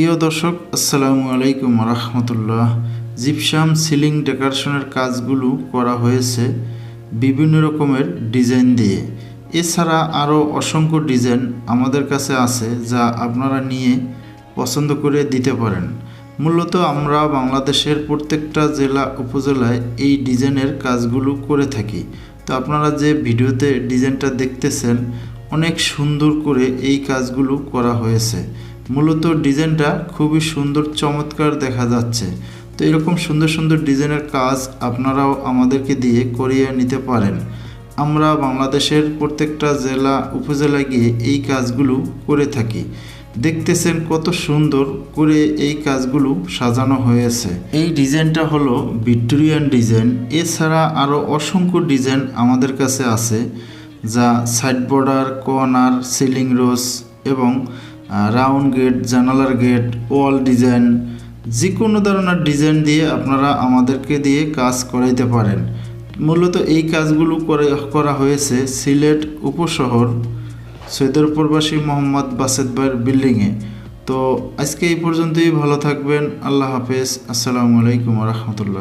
প্রিয় দর্শক, আসসালামু আলাইকুম রহমতুল্লাহ। জিপসাম সিলিং ডেকোরেশনের কাজগুলো করা হয়েছে বিভিন্ন রকমের ডিজাইন দিয়ে। এছাড়া আরও অসংখ্য ডিজাইন আমাদের কাছে আছে, যা আপনারা নিয়ে পছন্দ করে দিতে পারেন। মূলত আমরা বাংলাদেশের প্রত্যেকটা জেলা উপজেলায় এই ডিজাইনের কাজগুলো করে থাকি। তো আপনারা যে ভিডিওতে ডিজাইনটা দেখতেছেন, অনেক সুন্দর করে এই কাজগুলো করা হয়েছে। মূলত ডিজাইনটা খুবই সুন্দর, চমৎকার দেখা যাচ্ছে। তো এরকম সুন্দর সুন্দর ডিজাইনের কাজ আপনারাও আমাদেরকে দিয়ে করিয়ে নিতে পারেন। আমরা বাংলাদেশের প্রত্যেকটা জেলা উপজেলায় গিয়ে এই কাজগুলো করে থাকি। দেখতেছেন কত সুন্দর করে এই কাজগুলো সাজানো হয়েছে। এই ডিজাইনটা হলো ভিক্টোরিয়ান ডিজাইন। এছাড়া আরও অসংখ্য ডিজাইন আমাদের কাছে আছে, যা সাইড বর্ডার, কর্নার, সিলিং রোজ এবং রাউন্ড গেট, জানালার গেট, ওয়াল ডিজাইন, যে কোনো ধরনের ডিজাইন দিয়ে আপনারা আমাদেরকে দিয়ে কাজ করাইতে পারেন। মূলত এই কাজগুলো করা হয়েছে সিলেট উপশহর সৈয়দর প্রবাসী মোহাম্মদ বাসেদ ভাইয়ের বিল্ডিংয়ে। তো আজকে এই পর্যন্তই। ভালো থাকবেন। আল্লাহ হাফেজ। আসসালামু আলাইকুম রহমতুল্লাহ।